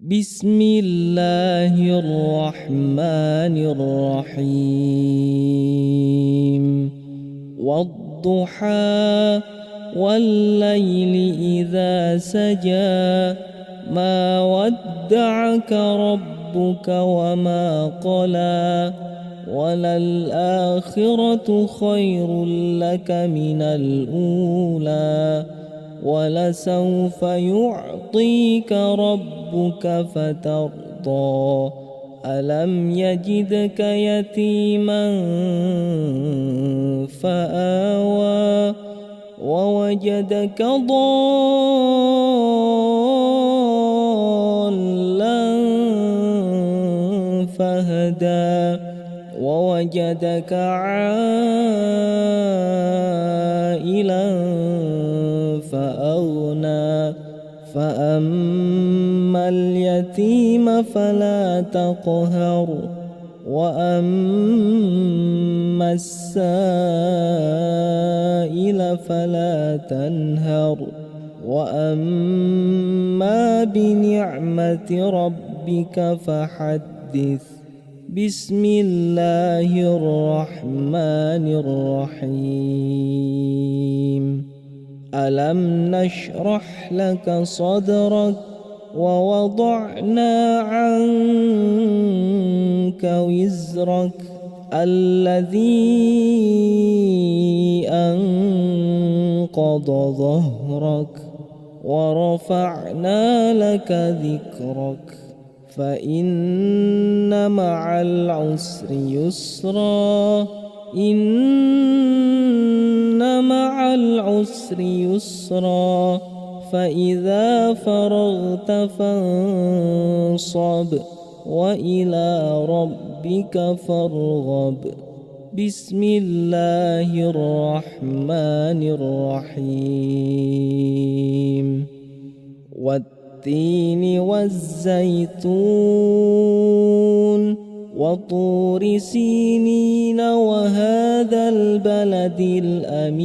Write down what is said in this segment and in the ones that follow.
بسم الله الرحمن الرحيم والضحى والليل إذا سجى ما ودعك ربك وما قلى وللآخرة خير لك من الأولى ولسوف يعطيك ربك فترضى ألم يجدك يتيما فآوى ووجدك ضالا فهدى ووجدك عائلا فأغنى فأما اليتيم فلا تقهر وأما السائل فلا تنهر وأما بنعمة ربك فحدث بسم الله الرحمن الرحيم ألم نشرح لك صدرك ووضعنا عنك وزرك الذي أنقض ظهرك ورفعنا لك ذكرك فإن مع العسر يسرا إن مع العسر يسرا فإذا فرغت فانصب وإلى ربك فارغب بسم الله الرحمن الرحيم والتين والزيتون وطور سينين وهذا البلد الأمين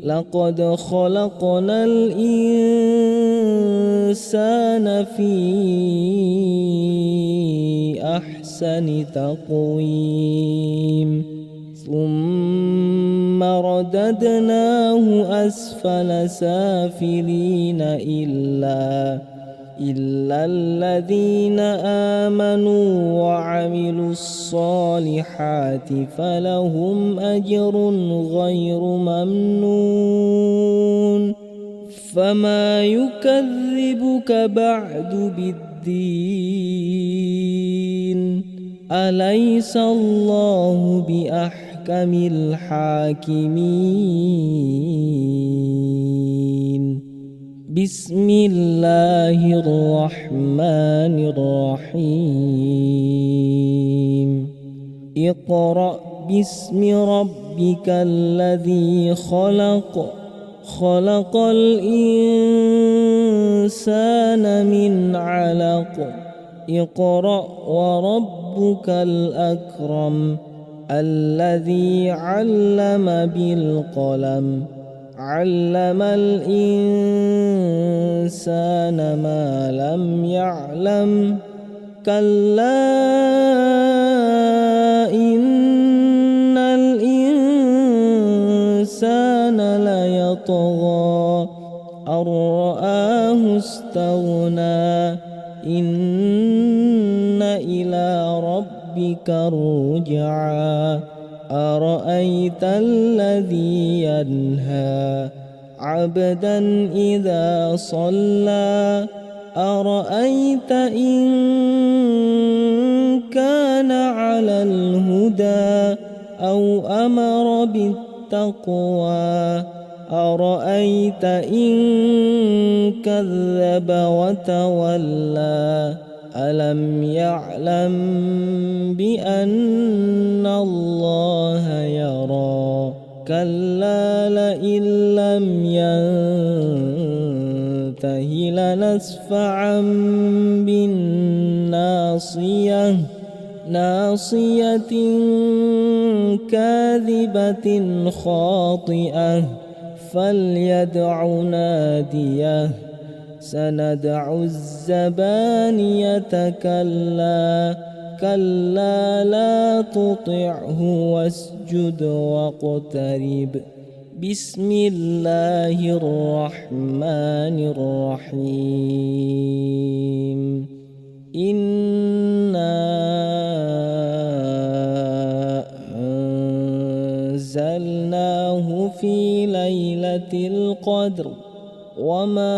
لقد خلقنا الإنسان في أحسن تقويم ثم رددناه أسفل سافلين إلا الذين آمنوا وعملوا الصالحات فلهم أجر غير ممنون فما يكذبك بعد بالدين أليس الله بأحكم الحاكمين بسم الله الرحمن الرحيم اقرأ باسم ربك الذي خلق الإنسان من علق اقرأ وربك الأكرم الذي علم بالقلم علم الإنسان ما لم يعلم كلا إن الإنسان ليطغى أن رآه استغنى إن إلى ربك الرجعى أرأيت الذي ينهى عبدا إذا صلى أرأيت إن كان على الهدى أو أمر بالتقوى أرأيت إن كذب وتولى ألم يعلم بأن الله يرى كلا لئن لم ينته لنسفعا بالناصية ناصية كاذبة خاطئة فليدع ناديه سندع الزبانية كلا كلا لا تطعه واسجد واقترب بسم الله الرحمن الرحيم إنا أنزلناه في ليلة القدر وما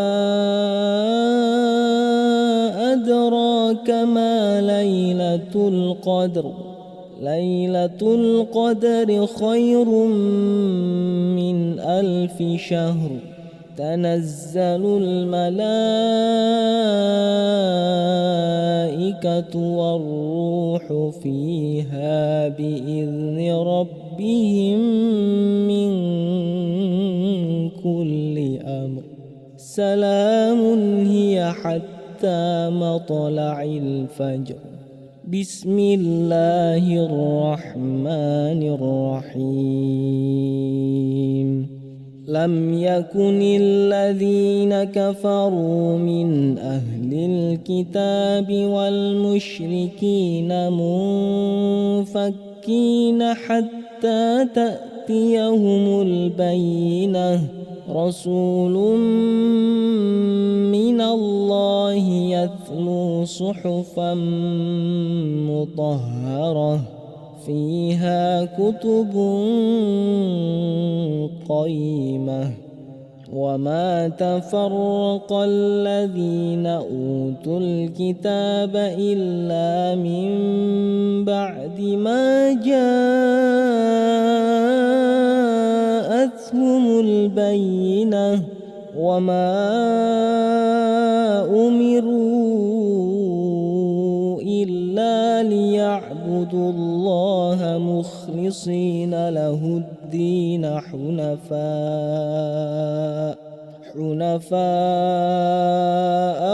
أدراك ما ليلة القدر ليلة القدر خير من 1000 شهر تنزل الملائكة والروح فيها بإذن ربهم من كل أمر سلام هي حتى مطلع الفجر بسم الله الرحمن الرحيم لم يكن الذين كفروا من أهل الكتاب والمشركين منفكين حتى تأتيهم البينة رسول من الله يتلو صحفا مطهرة فيها كتب قيمة وما تفرق الذين أوتوا الكتاب إلا من بعد ما جاءتهم البينة وما أمروا إلا ليعبدوا الله مخلصين له الدين حنفاء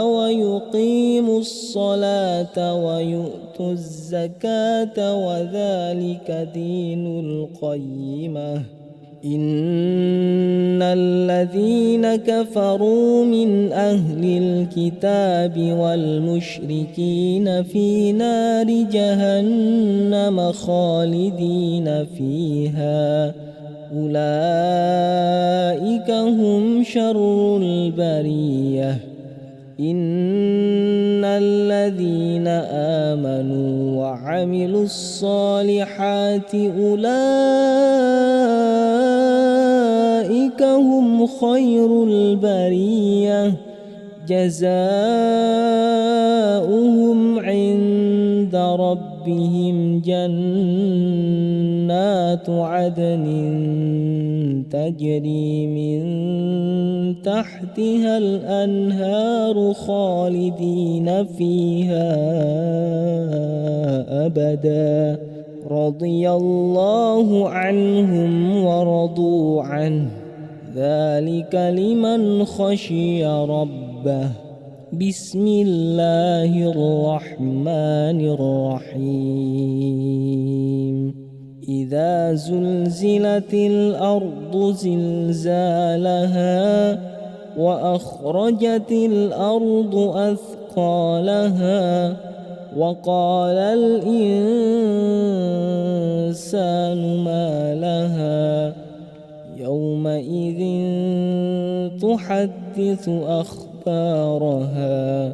ويقيموا الصلاة ويؤتوا الزكاة وذلك دين القيمة إن الذين كفروا من أهل الكتاب والمشركين في نار جهنم خالدين فيها أولئك هم شر البرية إن الذين آمنوا وعملوا الصالحات أولئك هم خير البرية جزاؤهم عند ربهم جنات عدن تجري من تحتها الأنهار خالدين فيها أبدا رضي الله عنهم ورضوا عنه ذلك لمن خشي ربه بسم الله الرحمن الرحيم إذا زلزلت الأرض زلزالها وأخرجت الأرض أثقالها وقال الإنسان ما لها يومئذ تحدث أخبارها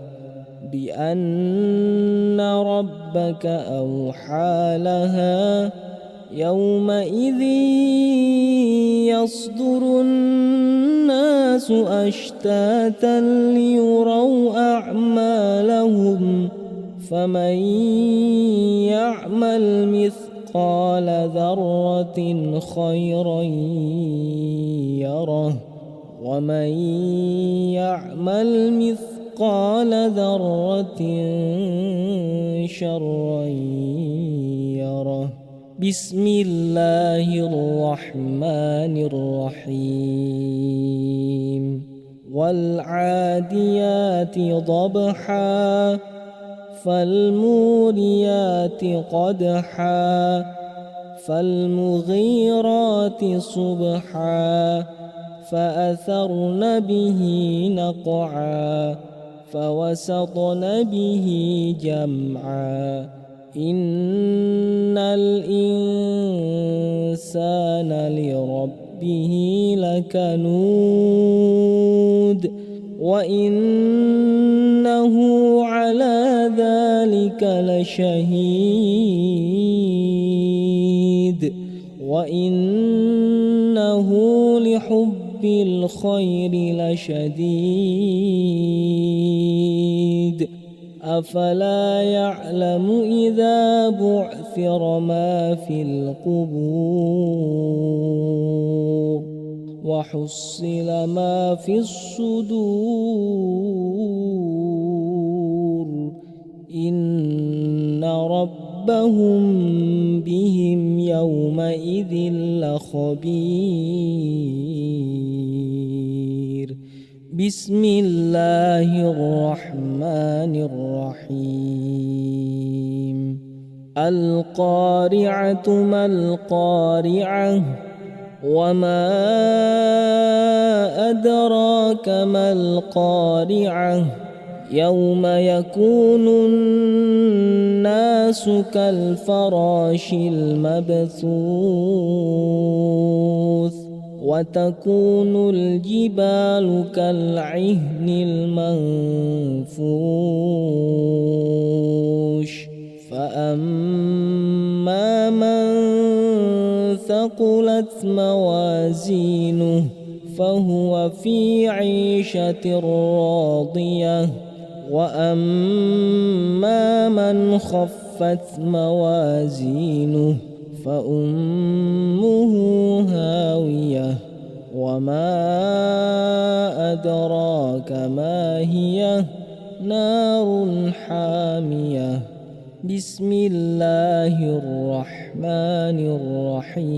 بأن ربك أوحى لها يومئذ يصدر الناس أشتاتا ليروا أعمالهم فمن يعمل مثقال ذرة خيرا يره ومن يعمل مثقال ذرة شرا يره بسم الله الرحمن الرحيم والعاديات ضبحا فالموريات قدحا فالمغيرات صبحا فأثرن به نقعا فوسطن به جمعا إن الإنسان لربه لكنود وإنه على ذلك لشهيد وإنه لحب الخير لشديد أفلا يعلم إذا بعثر ما في القبور وحصل ما في الصدور إن ربهم بهم يومئذ لخبير بسم الله الرحمن الرحيم القارعة ما القارعة وما أدراك ما القارعة يوم يكون الناس كالفراش المبثوث وتكون الجبال كالعهن المنفوش فأما من ثقلت موازينه فهو في عيشة راضية وأما من خفت موازينه فأمه هاوية وما أدراك ما هي نار حامية بسم الله الرحمن الرحيم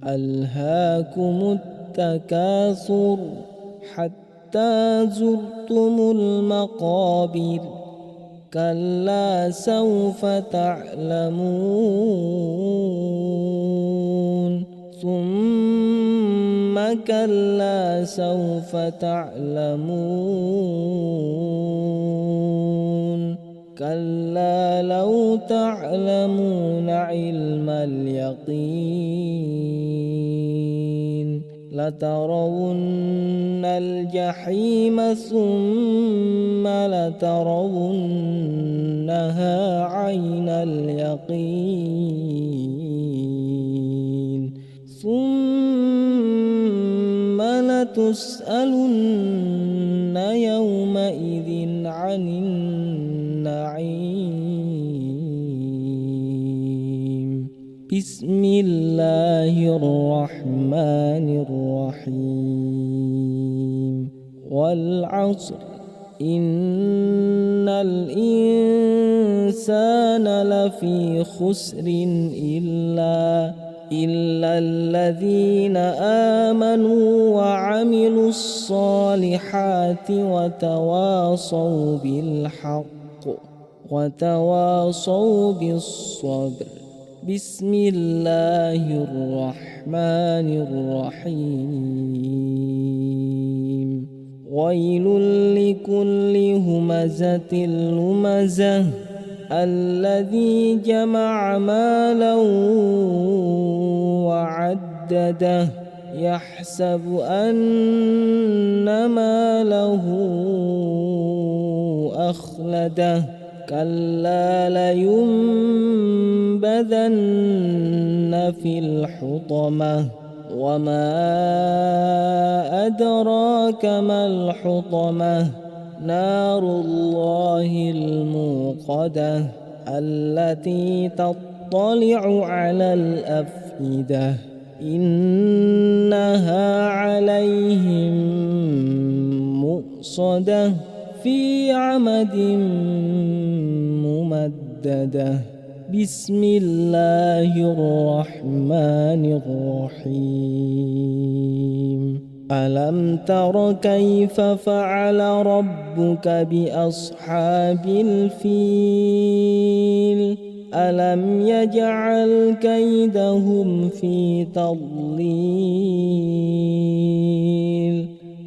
ألهاكم التكاثر حتى زرتم المقابر كلا سوف تعلمون ثم كلا سوف تعلمون كلا لو تعلمون علم اليقين لترون الجحيم ثم لترونها عين اليقين ثم لتسألن يومئذ عن النعيم بسم الله الرحمن الرحيم والعصر إن الإنسان لفي خسر إلا الذين آمنوا وعملوا الصالحات وتواصوا بالحق وتواصوا بالصبر بسم الله الرحمن الرحيم ويل لكل همزة لمزة الذي جمع مالا وعدده يحسب أن ماله أخلده كلا لينبذن في الحطمة وما أدراك ما الحطمة نار الله الموقدة التي تطلع على الأفئدة إنها عليهم مؤصدة في عمد ممددة بسم الله الرحمن الرحيم ألم تر كيف فعل ربك بأصحاب الفيل ألم يجعل كيدهم في تضليل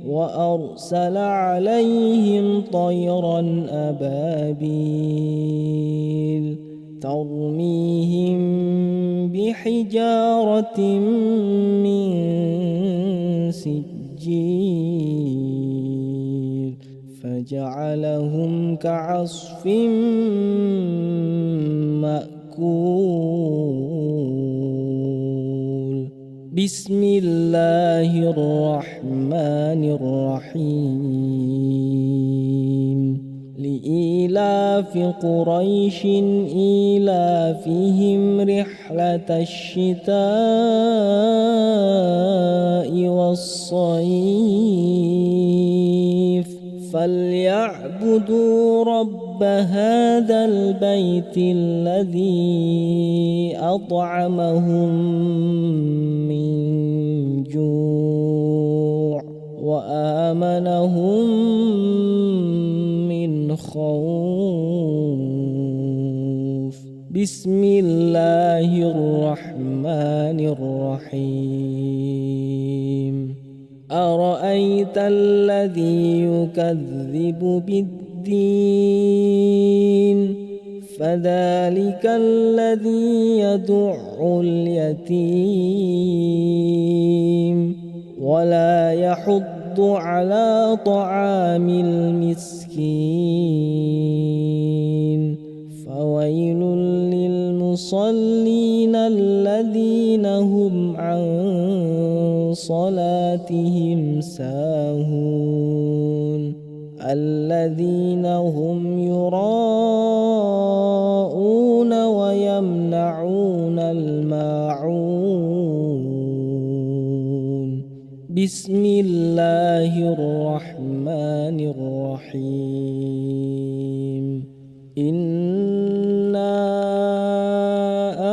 وأرسل عليهم طيرا أبابيل ترميهم بحجارة من سجيل فجعلهم كعصف مأكول. بسم الله الرحمن الرحيم. لإيلاف قريش إيلافهم رحلة الشتاء والصيف فليعبدوا رب هذا البيت الذي أطعمهم من جوع وآمنهم من خوف. بسم الله الرحمن الرحيم. أرأيت الذي يكذب بالدين فذلك الذي يدع اليتيم ولا يحض على طعام المسكين فويل للمصلين الذين هم عن صلاتهم ساهون الذين هم يراءون ويمنعون الماعون. بسم الله الرحمن الرحيم. إنا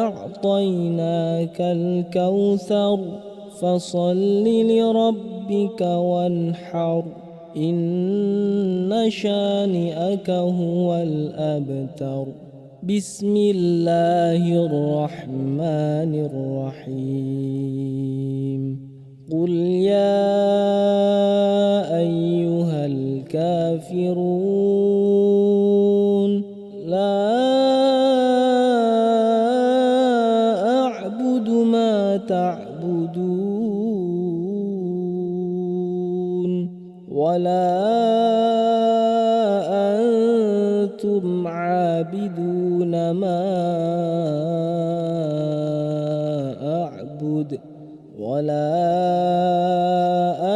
أعطيناك الكوثر فصل لربك وانحر إن شانئك هو الأبتر. بسم الله الرحمن الرحيم. قل يا أيها الكافرون لا أعبد ما تعبدون ولا أنتم عابدون ما أعبد ولا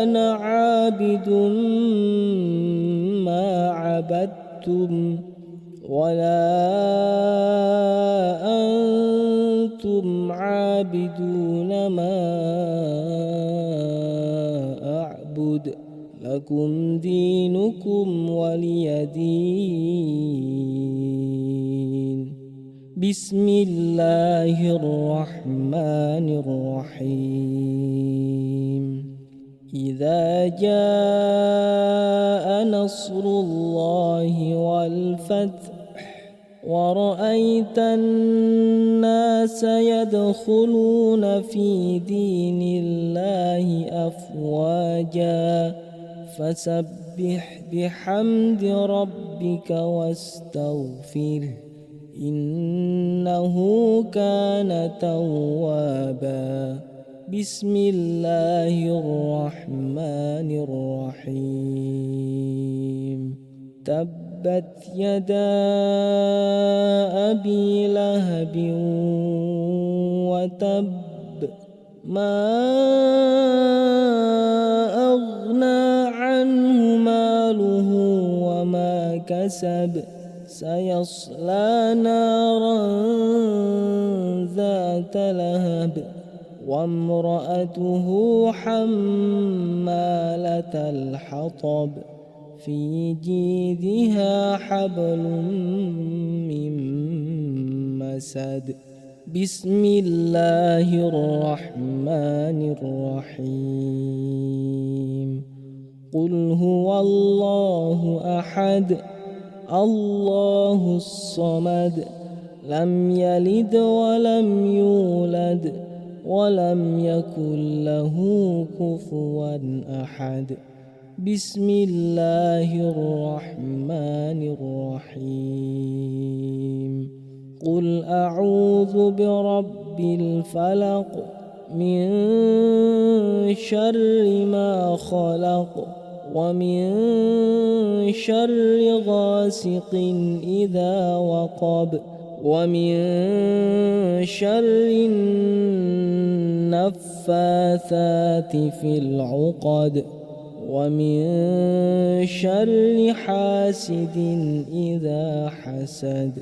أنا عابد ما عبدتم ولا أنتم عابدون ما أعبد لكم دينكم ولي دين. بسم الله الرحمن الرحيم. إذا جاء نصر الله والفتح ورأيت الناس يدخلون في دين الله أفواجا فسبح بحمد ربك واستغفره إنه كان توابا. بسم الله الرحمن الرحيم. تبت يدا أبي لهب وتب ما أغنى عنه ماله وما كسب سيصلى نارا ذات لهب وامرأته حمالة الحطب في جيدها حبل من مسد. بسم الله الرحمن الرحيم. قل هو الله أحد الله الصمد لم يلد ولم يولد ولم يكن له كفوا أحد. بسم الله الرحمن الرحيم. قل أعوذ برب الفلق من شر ما خلق ومن شر غاسق إذا وقب ومن شر النفاثات في العقد ومن شر حاسد إذا حسد.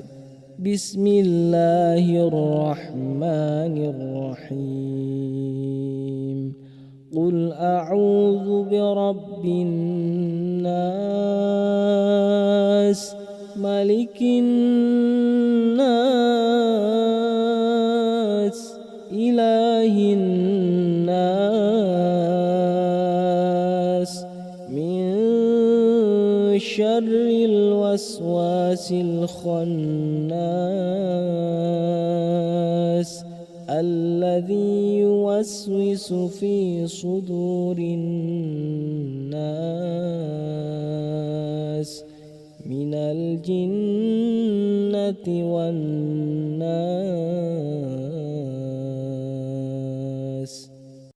بسم الله الرحمن الرحيم. قل أعوذ برب الناس ملك الناس إله الناس من شر الوسواس الخناس الذي يوسوس في صدور الناس من الجنة والناس.